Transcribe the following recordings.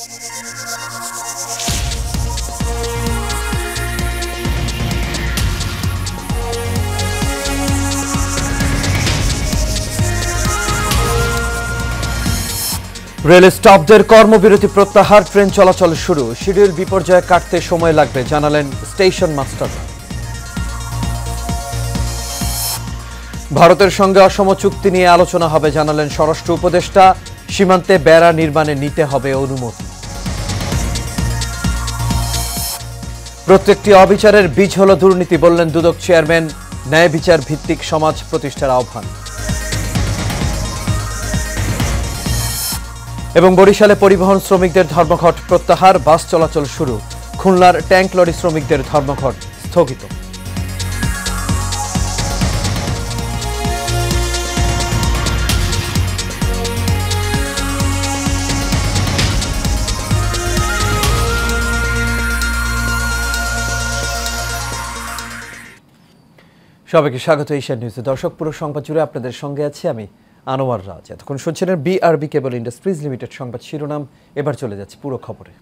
Rail স্টাফদের কর্মবিরতি প্রত্যাহার, ট্রেন চলাচল শুরু। শিডিউল বিপর্যয় কাটতে সময় লাগবে জানালেন স্টেশন মাস্টাররা। ভারতের সঙ্গে অসম চুক্তি নিয়ে আলোচনা হবে জানালেন স্বরাষ্ট্র উপদেষ্টা। সীমান্তে বেড়া নির্মাণে নিতে হবে অনুমতি। প্রত্যেকটি অবিচারের বীজ হল দুর্নীতি বললেন দুদক চেয়ারম্যান। ন্যায় বিচার ভিত্তিক সমাজ প্রতিষ্ঠার আহ্বান। এবং বরিশালে পরিবহন শ্রমিকদের ধর্মঘট প্রত্যাহার, বাস চলাচল শুরু। খুলনার ট্যাঙ্ক লরি শ্রমিকদের ধর্মঘট স্থগিত। সবাইকে স্বাগত এশিয়ান নিউজে। দর্শক, পুরো সংবাদ জুড়ে আপনাদের সঙ্গে আছি আমি আনোয়ার রাজ। এতক্ষণ শুনছিলেন বিআরবি কেবল ইন্ডাস্ট্রিজ লিমিটেড সংবাদ শিরোনাম। এবার চলে যাচ্ছে পুরো খবরে।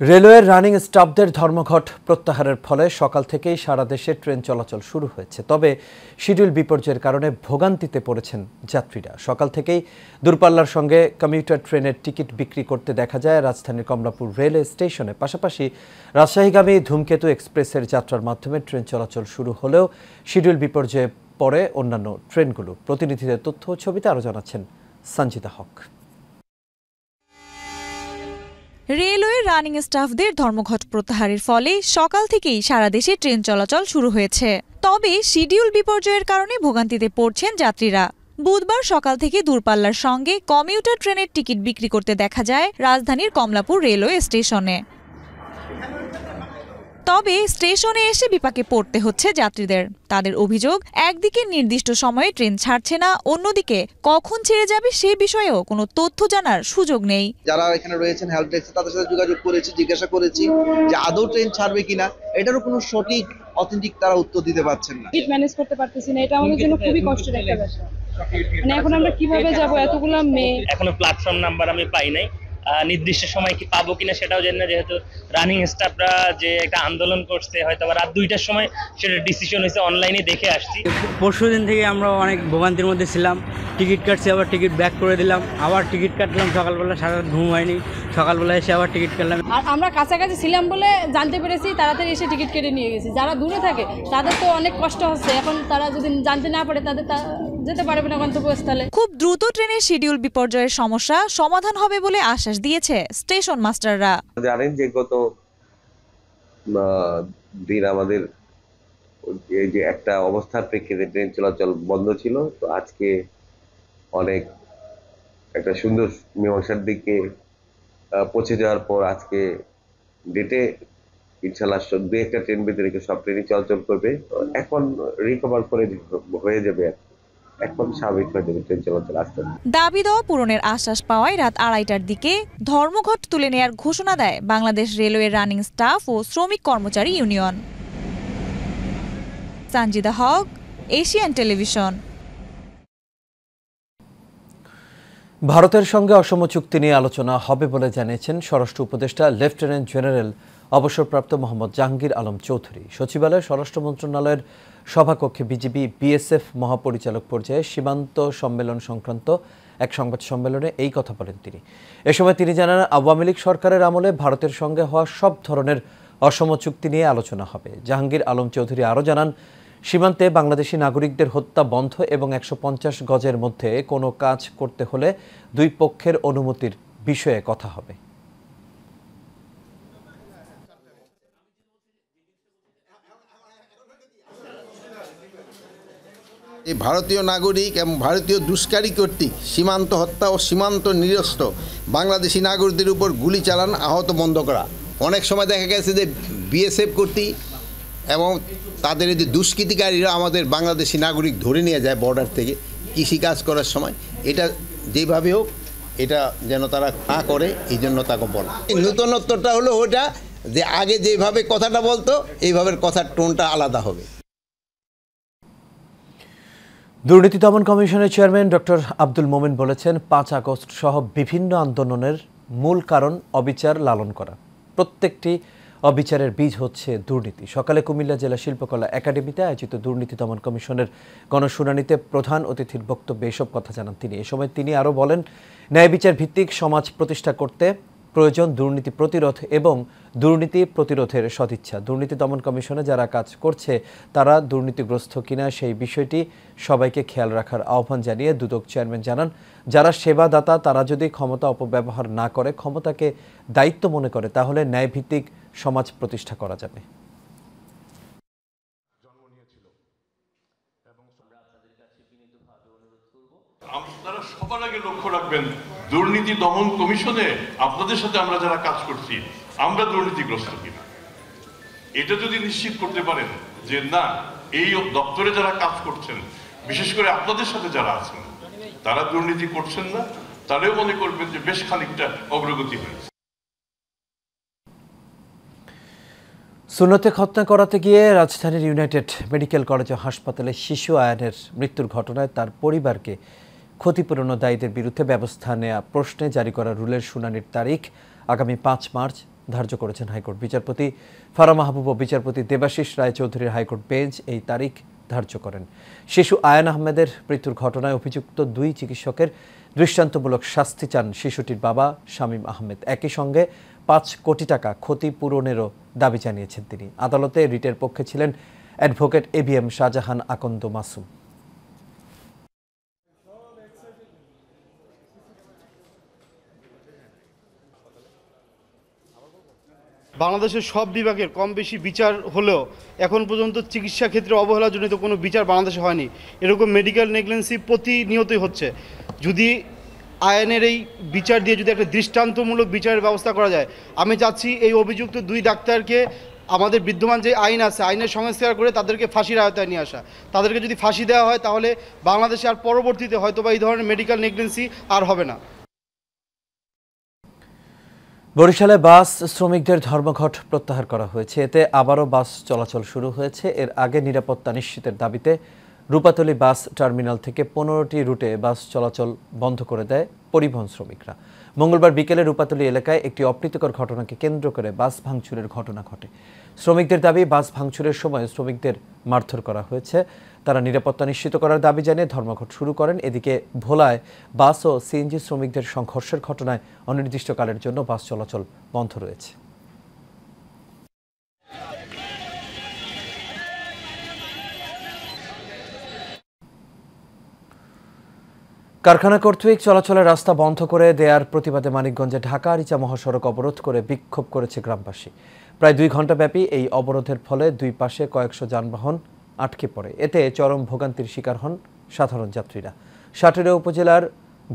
রেলওয়ের রানিং স্টাফদের ধর্মঘট প্রত্যাহারের ফলে সকাল থেকেই সারা দেশে ট্রেন চলাচল শুরু হয়েছে। তবে শিডিউল বিপর্যয়ের কারণে ভোগান্তিতে পড়েছেন যাত্রীরা। সকাল থেকেই দূরপাল্লার সঙ্গে কমিউটার ট্রেনের টিকিট বিক্রি করতে দেখা যায় রাজধানীর কমলাপুর রেলওয়ে স্টেশনে। পাশাপাশি রাজশাহীগামী ধূমকেতু এক্সপ্রেসের যাত্রার মাধ্যমে ট্রেন চলাচল শুরু হলেও শিডিউল বিপর্যয়ে পরে অন্যান্য ট্রেনগুলো। প্রতিনিধিদের তথ্য ও ছবিতে আরও জানাচ্ছেন সঞ্জিতা হক। রেলওয়ে রানিং স্টাফদের ধর্মঘট প্রত্যাহারের ফলে সকাল থেকেই সারা দেশে ট্রেন চলাচল শুরু হয়েছে। তবে শিডিউল বিপর্যয়ের কারণে ভোগান্তিতে পড়ছেন যাত্রীরা। বুধবার সকাল থেকে দূরপাল্লার সঙ্গে কমিউটার ট্রেনের টিকিট বিক্রি করতে দেখা যায় রাজধানীর কমলাপুর রেলওয়ে স্টেশনে। তবে স্টেশনে এসে বিপাকে পড়তে হচ্ছে যাত্রীদের। তাদের অভিযোগ, একদিকে নির্দিষ্ট সময়ে ট্রেন ছাড়ছে না, অন্যদিকে কখন ছেড়ে যাবে সে বিষয়েও কোনো তথ্য জানার সুযোগ নেই। যারা এখানে রয়েছেন হেল্প ডেস্কে, তাদের সাথে যোগাযোগ করেছি, জিজ্ঞাসা করেছি যে আদৌ ট্রেন ছাড়বে কিনা। এটারও কোনো সঠিক অথেন্টিক তারা উত্তর দিতে পারছেন না। টিকিট ম্যানেজ করতে পারতেছি না, এটা আমাদের জন্য খুবই কষ্টের একটা ব্যাপার। মানে এখন আমরা কিভাবে যাব, এতগুলো মেয়ে। এখনো প্ল্যাটফর্ম নাম্বার আমি পাই নাই, নির্দিষ্ট সময় কি পাবো কিনা সেটাও জানি না, যেহেতু রানিং স্টাফরা যে একটা আন্দোলন করছে, হয়তো রাত 2টার সময় সেটা ডিসিশন হয়েছে, অনলাইনে দেখে আসছি। পরশুদিন থেকে আমরা অনেক ভোগান্তির মধ্যে ছিলাম। টিকিট কাটছি, আবার টিকিট ব্যাক করে দিলাম, আবার টিকিট কাটলাম। সকালবেলা সারা ঘুম হয়নি, সকালবেলা এসে আবার টিকিট কাটলাম। আর আমরা কাছাকাছি ছিলাম বলে জানতে পেরেছি, তাড়াতাড়ি এসে টিকিট কেটে নিয়ে গেছি। যারা দূরে থাকে তাদের তো অনেক কষ্ট হচ্ছে। এখন তারা যদি জানতে না পারে, তাদের যেতে পারবে না গন্তব্যস্থলে। খুব দ্রুত ট্রেনের শিডিউল বিপর্যয়ের সমস্যা সমাধান হবে বলে আশ্বাস দিয়েছে স্টেশন মাস্টাররা। জানেন যে গত দিন আমাদের এই যে একটা অবস্থার প্রেক্ষিতে ট্রেন চলাচল বন্ধ ছিল, তো আজকে অনেক একটা সুন্দর মীমাংসার দিকে পৌঁছে যাওয়ার পর আজকে ডেটে ইনশাল্লাহ 2-1টা ট্রেন বেঁধে রেখে সব ট্রেনই চলাচল করবে। এখন রিকভার করে হয়ে যাবে, এখন স্বাভাবিক হয়ে যাবে ট্রেন চলাচল আসতে। দাবি দেওয়া পূরণের আশ্বাস পাওয়ায় রাত 2:30টার দিকে ধর্মঘট তুলে নেয়ার ঘোষণা দেয় বাংলাদেশ রেলওয়ের রানিং স্টাফ ও শ্রমিক কর্মচারী ইউনিয়ন। সঞ্জিতা হক, এশিয়ান টেলিভিশন। ভারতের সঙ্গে অসম চুক্তি নিয়ে আলোচনা হবে বলে জানিয়েছেন স্বরাষ্ট্র উপদেষ্টা লেফটেন্যান্ট জেনারেল অবসরপ্রাপ্ত মোহাম্মদ জাহাঙ্গীর আলম চৌধুরী। সচিবালয়ে স্বরাষ্ট্র মন্ত্রণালয়ের সভাকক্ষে বিজিবি বিএসএফ মহাপরিচালক পর্যায়ে সীমান্ত সম্মেলন সংক্রান্ত এক সংবাদ সম্মেলনে এই কথা বলেন তিনি। এ সময় তিনি জানান, আওয়ামী লীগ সরকারের আমলে ভারতের সঙ্গে হওয়া সব ধরনের অসম চুক্তি নিয়ে আলোচনা হবে। জাহাঙ্গীর আলম চৌধুরী আরও জানান, সীমান্তে বাংলাদেশি নাগরিকদের হত্যা বন্ধ এবং 150 গজের মধ্যে কোনো কাজ করতে হলে দুই পক্ষের অনুমতির বিষয়ে কথা হবে। এই ভারতীয় নাগরিক এবং ভারতীয় দুষ্কারী কর্তৃক সীমান্ত হত্যা ও সীমান্ত নিরস্ত বাংলাদেশি নাগরিকদের উপর গুলি চালান, আহত বন্ধ করা। অনেক সময় দেখা গেছে যে বিএসএফ কর্তৃক এবং তাদের এই যে দুষ্কৃতিকারীরা আমাদের বাংলাদেশি নাগরিক ধরে নিয়ে যায় বর্ডার থেকে কৃষিকাজ করার সময়। এটা যেভাবে হোক এটা যেন তারা না করে, এই জন্য তাকে বলা। নূতনত্বটা হলো ওটা যে আগে যেভাবে কথাটা বলতো, এইভাবে কথার টোনটা আলাদা হবে। দুর্নীতি দমন কমিশনের চেয়ারম্যান ডক্টর আব্দুল মোমেন বলেছেন, 5 আগস্ট সহ বিভিন্ন আন্দোলনের মূল কারণ অবিচার লালন করা। প্রত্যেকটি অবিচারের বীজ হচ্ছে দুর্নীতি। সকালে কুমিল্লা জেলা শিল্পকলা একাডেমিতে আয়োজিত দুর্নীতি দমন কমিশনের গণশুনানিতে প্রধান অতিথির বক্তব্যে এসব কথা জানান তিনি। এ সময় তিনি আরও বলেন, ন্যায় বিচার ভিত্তিক সমাজ প্রতিষ্ঠা করতে প্রয়োজন দুর্নীতি প্রতিরোধ এবং দুর্নীতি প্রতিরোধের সদিচ্ছা। দুর্নীতি দমন কমিশনে যারা কাজ করছে তারা দুর্নীতিগ্রস্ত কিনা সেই বিষয়টি সবাইকে খেয়াল রাখার আহ্বান জানিয়ে দুদক চেয়ারম্যান জানান, যারা সেবাদাতা তারা যদি ক্ষমতা অপব্যবহার না করে, ক্ষমতাকে দায়িত্ব মনে করে, তাহলে ন্যায়ভিত্তিক সমাজ প্রতিষ্ঠা করা যাবে। আপনারা সবার আগে লক্ষ্য রাখবেন, দুর্নীতি দমন কমিশনে আপনাদের সাথে আমরা যারা কাজ করছি আমরা দুর্নীতিগ্রস্ত কিনা। এটা যদি নিশ্চিত করতে পারেন যে না, এই দপ্তরে যারা কাজ করছেন, বিশেষ করে আপনাদের সাথে যারা আছেন, তারা দুর্নীতি করছেন না, তাহলেও মনে করবেন যে বেশ খানিকটা অগ্রগতি হয়েছে। সুন্নতে খতনা করাতে গিয়ে রাজধানীর ইউনাইটেড মেডিকেল কলেজ ও হাসপাতালে শিশু আয়ানের মৃত্যুর ঘটনায় তার পরিবারকে ক্ষতিপূরণ দায়ীদের বিরুদ্ধে ব্যবস্থা নেওয়া প্রশ্নে জারি করা রুলের শুনানির তারিখ আগামী 5 মার্চ ধার্য করেছেন হাইকোর্ট। বিচারপতি ফারা মাহবুব ও বিচারপতি দেবাশিস রায়চৌধুরীর হাইকোর্ট বেঞ্চ এই তারিখ ধার্য করেন। শিশু আয়ান আহমেদের মৃত্যুর ঘটনায় অভিযুক্ত 2 চিকিৎসকের দৃষ্টান্তমূলক শাস্তি চান শিশুটির বাবা শামীম আহমেদ। একই সঙ্গে 5 কোটি টাকা ক্ষতিপূরণেরও দাবি জানিয়েছেন তিনি। আদালতে রিটের পক্ষে ছিলেন অ্যাডভোকেট ABM শাহজাহান আকন্দ মাসুম। বাংলাদেশের সব বিভাগের কম বেশি বিচার হলেও এখন পর্যন্ত চিকিৎসা ক্ষেত্রে অবহেলাজনিত কোনো বিচার বাংলাদেশে হয়নি। এরকম মেডিকেল নেগলেন্সি প্রতিনিয়তই হচ্ছে। যদি আইনের এই বিচার দিয়ে যদি একটা দৃষ্টান্তমূলক বিচারের ব্যবস্থা করা যায়, আমি চাচ্ছি এই অভিযুক্ত 2 ডাক্তারকে আমাদের বিদ্যমান যে আইন আছে, আইনের সংস্কার করে তাদেরকে ফাঁসির আওতায় নিয়ে আসা। তাদেরকে যদি ফাঁসি দেওয়া হয় তাহলে বাংলাদেশে আর পরবর্তীতে হয়তোবা এই ধরনের মেডিকেল নেগলেন্সি আর হবে না। বরিশালে বাস শ্রমিকদের ধর্মঘট প্রত্যাহার করা হয়েছে। এতে আবারও বাস চলাচল শুরু হয়েছে। এর আগে নিরাপত্তা নিশ্চিতের দাবিতে রূপাতলী বাস টার্মিনাল থেকে 15টি রুটে বাস চলাচল বন্ধ করে দেয় পরিবহন শ্রমিকরা। মঙ্গলবার বিকেলে রূপাতলী এলাকায় একটি অপ্রীতিকর ঘটনাকে কেন্দ্র করে বাস ভাঙচুরের ঘটনা ঘটে। শ্রমিকদের দাবি, বাস ভাঙচুরের সময় শ্রমিকদের মারধর করা হয়েছে। তারা নিরাপত্তা নিশ্চিত করার দাবি জানিয়ে ধর্মঘট শুরু করেন। এদিকে ভোলায় বাস ও সিএনজি শ্রমিকদের সংঘর্ষের ঘটনায় অনির্দিষ্টকালের জন্য বাস চলাচল বন্ধ রয়েছে। কারখানা কর্তৃক চলাচলের রাস্তা বন্ধ করে দেওয়ার প্রতিবাদে মানিকগঞ্জে ঢাকা আরিচা মহাসড়ক অবরোধ করে বিক্ষোভ করেছে গ্রামবাসী। প্রায় 2 ঘণ্টা ব্যাপী এই অবরোধের ফলে 2 পাশে কয়েকশো যানবাহন আটকে পড়ে। এতে চরম ভোগান্তির শিকার হন সাধারণ যাত্রীরা। সাটুরিয়া উপজেলার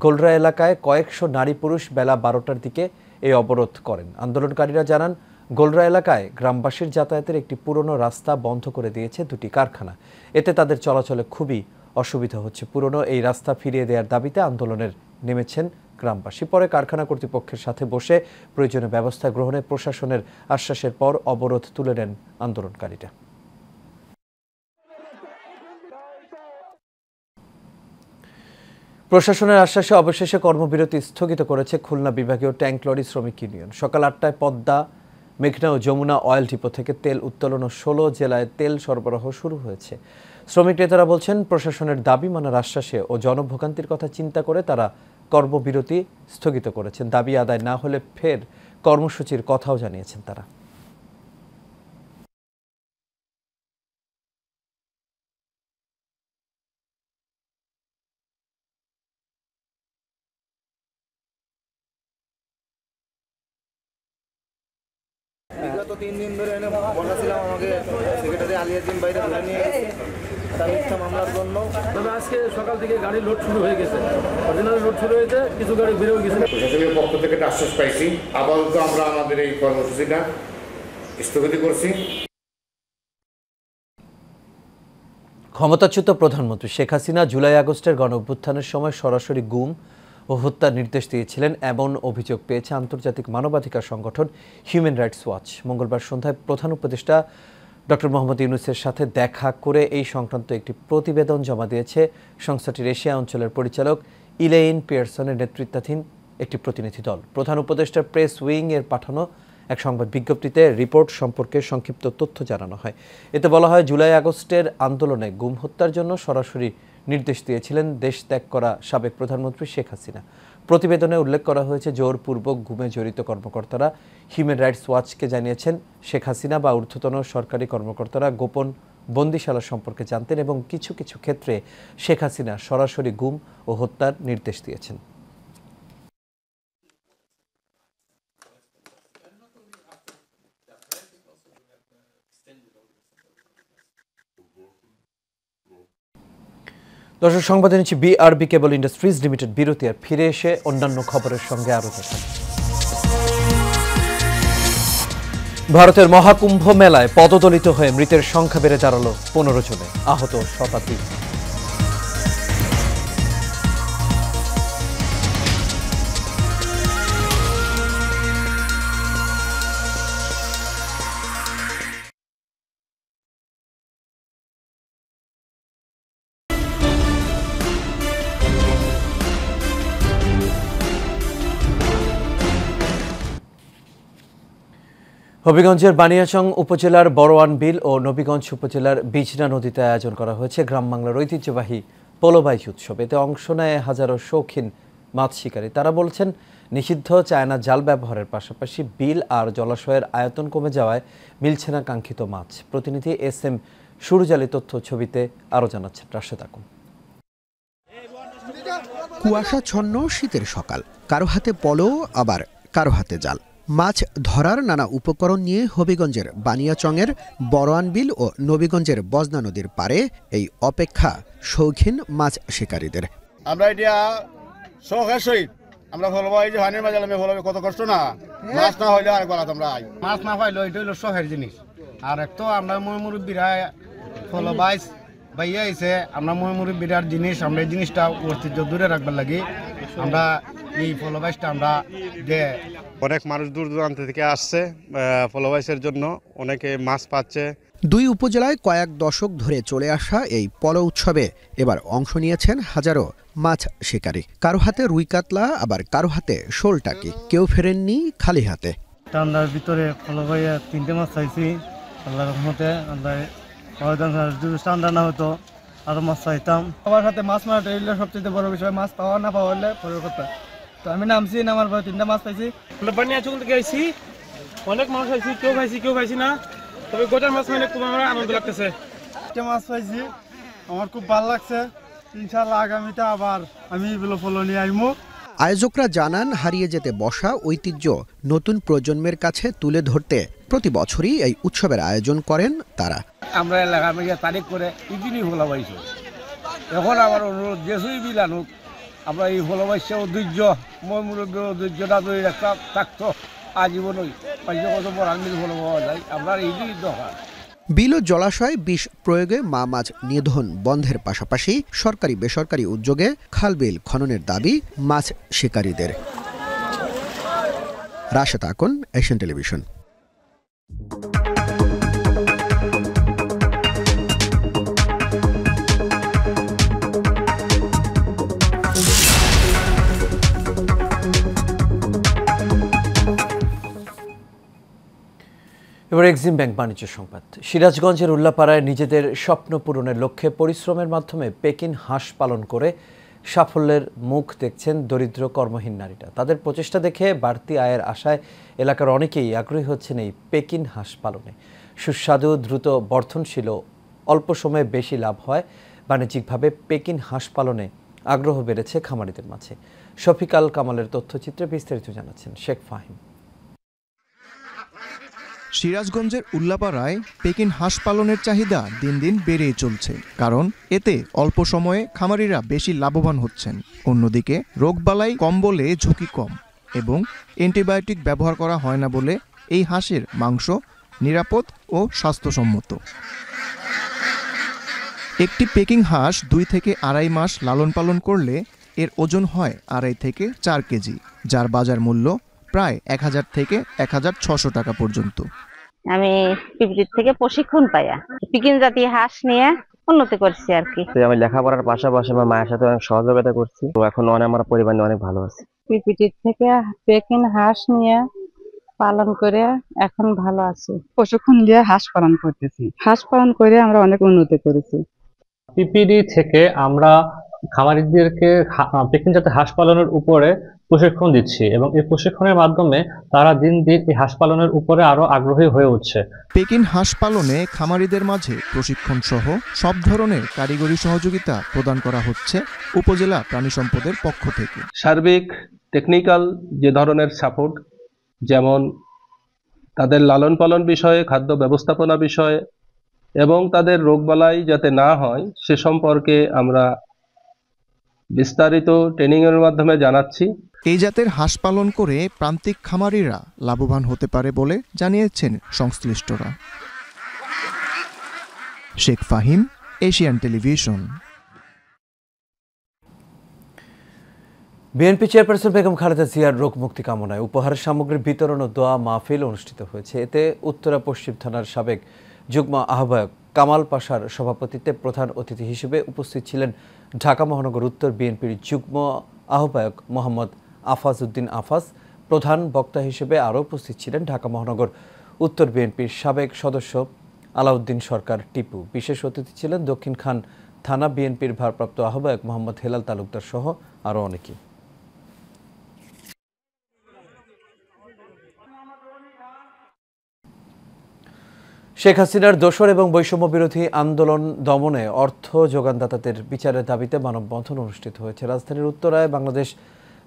গোলরা এলাকায় কয়েকশো নারী পুরুষ বেলা 12টার দিকে এই অবরোধ করেন। আন্দোলনকারীরা জানান, গোলরা এলাকায় গ্রামবাসীর যাতায়াতের একটি পুরনো রাস্তা বন্ধ করে দিয়েছে 2টি কারখানা। এতে তাদের চলাচলে খুবই অসুবিধা হচ্ছে। পুরনো এই রাস্তা ফিরিয়ে দেওয়ার দাবিতে আন্দোলনের নেমেছেন গ্রামবাসী। পরে কারখানা কর্তৃপক্ষের সাথে বসে প্রয়োজনীয় ব্যবস্থা গ্রহণে প্রশাসনের আশ্বাসের পর অবরোধ তুলে নেন আন্দোলনকারীরা। প্রশাসনের আশ্বাসে অবশেষে কর্মবিরতি স্থগিত করেছে খুলনা বিভাগীয় ট্যাঙ্ক লরি শ্রমিক ইউনিয়ন। সকাল 8টায় পদ্মা, মেঘনা ও যমুনা অয়েল ডিপো থেকে তেল উত্তোলন ও 16 জেলায় তেল সরবরাহ শুরু হয়েছে। শ্রমিক নেতারা বলছেন, প্রশাসনের দাবি মানার আশ্বাসে ও জনভোগান্তির কথা চিন্তা করে তারা কর্মবিরতি স্থগিত করেছেন। দাবি আদায় না হলে ফের কর্মসূচির কথাও জানিয়েছেন তারা। বিগত 3 দিন ধরে এনে বসা ছিলাম, আমাকে সেক্রেটারি আলিয়াদ্দিন বাইরে ধরে নিয়ে গেছে তার মিথ্যা মামলার জন্য। তবে আজকে সকাল থেকে গাড়ি লোড শুরু হয়ে গেছে, অরিজিনাল লোড শুরু হয়েছে, কিছু গাড়ি বেরোও গেছে। প্রশাসনের পক্ষ থেকে আশ্বাস পাইছি, আপাতত আমরা আমাদের এই কর্মসূচিটা স্থগিত করছি। ক্ষমতাচ্যুত প্রধানমন্ত্রী শেখ হাসিনা জুলাই আগস্টের গণঅভ্যুত্থানের সময় সরাসরি গুম ও হত্যার নির্দেশ দিয়েছিলেন এমন অভিযোগ পেয়েছে আন্তর্জাতিক মানবাধিকার সংগঠন হিউম্যান রাইটস ওয়াচ। মঙ্গলবার সন্ধ্যায় প্রধান উপদেষ্টা ডক্টর মোহাম্মদ ইউনূসের সাথে দেখা করে এই সংক্রান্ত একটি প্রতিবেদন জমা দিয়েছে সংস্থাটির এশিয়া অঞ্চলের পরিচালক ইলেইন পিয়ারসনের নেতৃত্বাধীন একটি প্রতিনিধি দল। প্রধান উপদেষ্টার প্রেস উইং এর পাঠানো এক সংবাদ বিজ্ঞপ্তিতে রিপোর্ট সম্পর্কে সংক্ষিপ্ত তথ্য জানানো হয়। এতে বলা হয়, জুলাই আগস্টের আন্দোলনে গুম হত্যার জন্য সরাসরি নির্দেশ দিয়েছিলেন দেশ ত্যাগ করা সাবেক প্রধানমন্ত্রী শেখ হাসিনা। প্রতিবেদনে উল্লেখ করা হয়েছে, জোরপূর্বক গুমে জড়িত কর্মকর্তারা হিউম্যান রাইটস ওয়াচকে জানিয়েছেন শেখ হাসিনা বা ঊর্ধ্বতন সরকারি কর্মকর্তারা গোপন বন্দিশালা সম্পর্কে জানতেন এবং কিছু কিছু ক্ষেত্রে শেখ হাসিনা সরাসরি গুম ও হত্যার নির্দেশ দিয়েছেন। দর্শক, সংবাদে নিচ্ছি বিআরবি কেবল ইন্ডাস্ট্রিজ লিমিটেড বিরতি, আর ফিরে এসে অন্যান্য খবরের সঙ্গে আরো দেখা। ভারতের মহাকুম্ভ মেলায় পদদলিত হয়ে মৃতের সংখ্যা বেড়ে দাঁড়ালো 15 জনে, আহত শতাধিক। হবিগঞ্জের বানিয়াচং উপজেলার বড়োয়ান বিল ও নবীগঞ্জ উপজেলার বিজনা নদীতে আয়োজন করা হয়েছে গ্রাম বাংলার ঐতিহ্যবাহী পোলোবাইচ উৎসব। এতে অংশ নেয় হাজারো শৌখিন মাছ শিকারী। তারা বলছেন, নিষিদ্ধ চায়না জাল ব্যবহারের পাশাপাশি বিল আর জলাশয়ের আয়তন কমে যাওয়ায় মিলছে না কাঙ্ক্ষিত মাছ। প্রতিনিধি SM সুরজালি তথ্য ছবিতে আরও জানাচ্ছেন রাশেদ আকুন। কুয়াশাচ্ছন্ন শীতের সকাল, কারো হাতে পলো, আবার কারো হাতে জাল। মাছ ধরার নানা উপকরণ নিয়ে হবিগঞ্জের বানিয়াচংয়ের বড়োয়ান বিল ও নবীগঞ্জের বজনা নদীর পারে এই অপেক্ষা শৌখিন মাছ শিকারীদের। আমরা এটা শখের সহিত আমরা ফলবা, এই যে হানির মাঝে আমি ফলবে, কত কষ্ট না, মাছ না হইলে আর গলা তোমরা মাছ না পাইলে এটা হইলো শখের জিনিস। আর এক তো আমরা মুরব্বীরা ফলবাইস বাইয়া আইছে, আমরা মুরব্বীরার জিনিস, আমরা এই জিনিসটা ঐতিহ্য দূরে রাখবার লাগে আমরা এই ফলবাইসটা আমরা যে অনেক মানুষ দূর দূরান্ত থেকে আসছে ফলবাইসের জন্য, অনেকে মাছ পাচ্ছে। দুই উপজেলায় কয়েক দশক ধরে চলে আসা এই পলো উৎসবে এবার অংশ নিয়েছেন হাজারো মাছ শিকারী। কারো হাতে রুই কাতলা, আবার কারো হাতে শোল টাকি, কেউ ফেরেননি খালি হাতে। ঠান্ডার ভিতরে ফলবাইয়া 3টে মাছ চাইছি, আল্লাহর রহমতে। যদি ঠান্ডা না হতো আরো মাছ চাইতাম। সবার হাতে মাছ মারাটা এগুলো সবচেয়ে বড় বিষয়। মাছ পাওয়া না পাওয়া হলে পরের কথা। তো আমি নামছি, নামার পরে 3টা মাছ পাইছি। বানিয়াচং থেকে আইছি, অনেক মাছ পাইছি, কেউ খাইছি না, তবে গোটার মাছ মানে খুব আমার আনন্দ লাগতেছে। 1টা মাছ পাইছি, আমার খুব ভালো লাগছে। ইনশাআল্লাহ আগামীতে আবার আমি এগুলো ফলো নিয়ে আইমু। আয়োজকরা জানান, হারিয়ে যেতে বসা ঐতিহ্য নতুন প্রজন্মের কাছে তুলে ধরতে প্রতি বছরই এই উৎসবের আয়োজন করেন তারা। আমরা এলাকা মিলিয়ে তারিখ করে ইদিনই ফলবাইছি। এখন আমার অনুরোধ, যেসুই বিলানুক আমরা এই ফলবাইসে ঐতিহ্য মুরব্বীর ঐতিহ্যটা ধরে রাখতাম থাকতো আজীবনই। কত বড় মিল ফলো পাওয়া যায়, আমরা এই দরকার। বিল ও জলাশয়ে বিষ প্রয়োগে মা মাছ নিধন বন্ধের পাশাপাশি সরকারি বেসরকারি উদ্যোগে খালবিল খননের দাবি মাছ শিকারীদের। Rashed Akun, Asian television. এবার এক্সিম ব্যাংক বাণিজ্য সংবাদ। সিরাজগঞ্জের উল্লাপাড়ায় নিজেদের স্বপ্ন পূরণের লক্ষ্যে পরিশ্রমের মাধ্যমে পেকিন হাঁস পালন করে সাফল্যের মুখ দেখছেন দরিদ্র কর্মহীন নারীরা। তাদের প্রচেষ্টা দেখে বাড়তি আয়ের আশায় এলাকার অনেকেই আগ্রহী হচ্ছেন এই পেকিন হাঁস পালনে। সুস্বাদু, দ্রুত বর্ধনশীল, অল্প সময়ে বেশি লাভ হয়। বাণিজ্যিকভাবে পেকিন হাঁস পালনে আগ্রহ বেড়েছে খামারিদের মাঝে। শফিকাল কামালের তথ্যচিত্রে বিস্তারিত জানাচ্ছেন শেখ ফাহিম। সিরাজগঞ্জের উল্লাপাড়ায় পেকিন হাঁস পালনের চাহিদা দিন দিন বেড়েই চলছে, কারণ এতে অল্প সময়ে খামারিরা বেশি লাভবান হচ্ছেন। অন্যদিকে রোগবালাই কম বলে ঝুঁকি কম এবং অ্যান্টিবায়োটিক ব্যবহার করা হয় না বলে এই হাঁসের মাংস নিরাপদ ও স্বাস্থ্যসম্মত। একটি পেকিং হাঁস 2 থেকে 2.5 মাস লালন পালন করলে এর ওজন হয় 2.5 থেকে 4 কেজি, যার বাজার মূল্য প্রায় 1000 থেকে 1600 টাকা পর্যন্ত। আমি পিপিটির থেকে প্রশিক্ষণ পাইয়া পিকিন জাতীয় হাঁস নিয়ে উন্নতি করছি আর কি। আমি লেখাপড়ার পাশাপাশি আমার মায়ের সাথে অনেক সহযোগিতা করছি, তো এখন আমার পরিবার নিয়ে অনেক ভালো আছে। পিপিটির থেকে পেকিন হাঁস নিয়ে পালন করে এখন ভালো আছি। প্রশিক্ষণ দিয়ে হাঁস পালন করতেছি, হাঁস পালন করে আমরা অনেক উন্নতি করেছি। পিপিডি থেকে আমরা খামারিদেরকে পেকিং জাতের হাঁস পালনের উপরে প্রশিক্ষণ দিচ্ছি এবং এই প্রশিক্ষণের মাধ্যমে তারা দিন দিন এই হাঁস পালনের উপরে আরো আগ্রহী হয়ে উঠছে। পেকিন হাঁস পালনে খামারিদের মাঝে প্রশিক্ষণ সহ সব ধরনের কারিগরি সহযোগিতা প্রদান করা হচ্ছে উপজেলা প্রাণী সম্পদের পক্ষ থেকে। সার্বিক টেকনিক্যাল যে ধরনের সাপোর্ট, যেমন তাদের লালন পালন বিষয়ে, খাদ্য ব্যবস্থাপনা বিষয়ে এবং তাদের রোগবালাই যাতে না হয় সে সম্পর্কে আমরা বিস্তারিত ট্রেনিংয়ের মাধ্যমে জানাচ্ছি। এই জাতের হাঁস পালন করে প্রান্তিক খামারিরা লাভবান হতে পারে বলে জানিয়েছেন সংশ্লিষ্টরা। Sheikh Fahim, Asian television. BNP chairperson Begum Khaleda জিয়ার রোগ মুক্তি কামনায় উপহার সামগ্রীর বিতরণ ও দোয়া মাহফিল অনুষ্ঠিত হয়েছে। এতে উত্তরা পশ্চিম থানার সাবেক যুগ্ম আহ্বায়ক কামাল পাশার সভাপতিত্বে প্রধান অতিথি হিসেবে উপস্থিত ছিলেন ঢাকা মহানগর উত্তর বিএনপির যুগ্ম আহ্বায়ক মোহাম্মদ আফাজ উদ্দিন আফাজ। প্রধান বক্তা হিসেবে আরও উপস্থিত ছিলেন ঢাকা মহানগর উত্তর বিএনপির সাবেক সদস্য আলাউদ্দিন সরকার টিপু। বিশেষ অতিথি ছিলেন দক্ষিণ খান থানা বিএনপির ভারপ্রাপ্ত আহ্বায়ক মোহাম্মদ হেলাল তালুকদার সহ আরও অনেকে। শেখ হাসিনার দোসর এবং বৈষম্য বিরোধী আন্দোলন দমনে অর্থ যোগানদাতাদের বিচারের দাবিতে মানববন্ধন অনুষ্ঠিত হয়েছে। রাজধানীর উত্তরায় বাংলাদেশ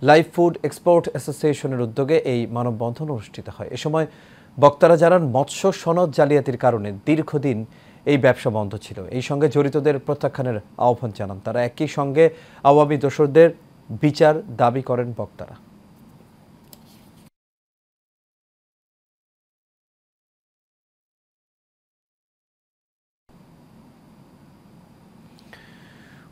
লাইভ ফুড এক্সপোর্ট অ্যাসোসিয়েশনের উদ্যোগে এই মানববন্ধন অনুষ্ঠিত হয়। এ সময় বক্তারা জানান, মৎস্য সনদ জালিয়াতির কারণে দীর্ঘদিন এই ব্যবসা বন্ধ ছিল। এই সঙ্গে জড়িতদের প্রত্যাখ্যানের আহ্বান জানান তারা। একই সঙ্গে আওয়ামী দোসরদের বিচার দাবি করেন বক্তারা।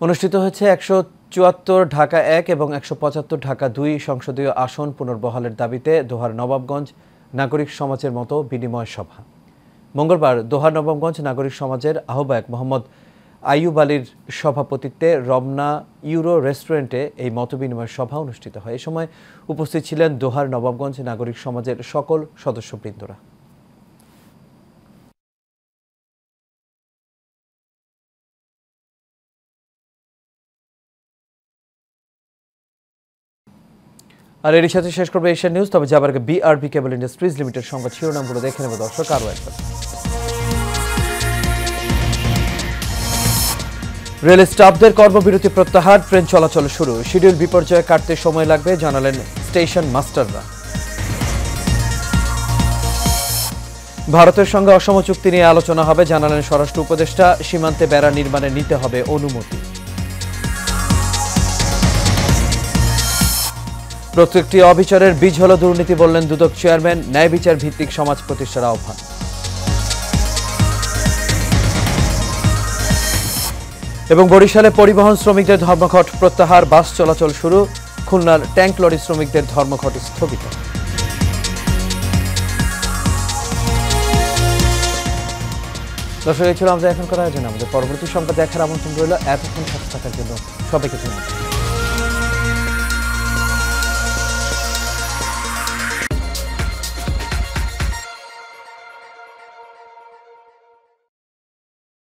অনুষ্ঠিত হয়েছে 174 ঢাকা 1 এবং 175 ঢাকা 2 সংসদীয় আসন পুনর্বহালের দাবিতে দোহার নবাবগঞ্জ নাগরিক সমাজের মতো বিনিময় সভা। মঙ্গলবার দোহার নবাবগঞ্জ নাগরিক সমাজের আহ্বায়ক মোহাম্মদ আইয়ুব আলীর সভাপতিত্বে রমনা ইউরো রেস্টুরেন্টে এই মতবিনিময় সভা অনুষ্ঠিত হয়। এ সময় উপস্থিত ছিলেন দোহার নবাবগঞ্জ নাগরিক সমাজের সকল সদস্যবৃন্দরা। আর এর সাথে শেষ করবে এশিয়ান নিউজ। তবে যাবার আগে বিআরবি কেবল ইন্ডাস্ট্রিজ লিমিটেড সংবাদ শিরোনামগুলো দেখে নেব দর্শক আরও একবার। রেল স্টাফদের কর্মবিরতি প্রত্যাহার, ট্রেন চলাচল শুরু। শিডিউল বিপর্যয় কাটতে সময় লাগবে জানালেন স্টেশন মাস্টাররা। ভারতের সঙ্গে অসম চুক্তি নিয়ে আলোচনা হবে জানালেন স্বরাষ্ট্র উপদেষ্টা। সীমান্তে বেড়া নির্মাণে নিতে হবে অনুমতি। প্রত্যেকটি অবিচারের বীজ হল দুর্নীতি বললেন দুদক চেয়ারম্যান। ন্যায় বিচার ভিত্তিক সমাজ প্রতিষ্ঠার আহ্বান। এবং বরিশালে পরিবহন শ্রমিকদের ধর্মঘট প্রত্যাহার, বাস চলাচল শুরু। খুলনার ট্যাঙ্ক লরি শ্রমিকদের ধর্মঘট স্থগিত। দর্শক, এই ছিল আমাদের এখনকার আয়োজন। আমাদের পরবর্তী সংবাদ দেখার আমন্ত্রণ রইল। এতক্ষণ সাথে থাকার জন্য সবাইকে ধন্যবাদ।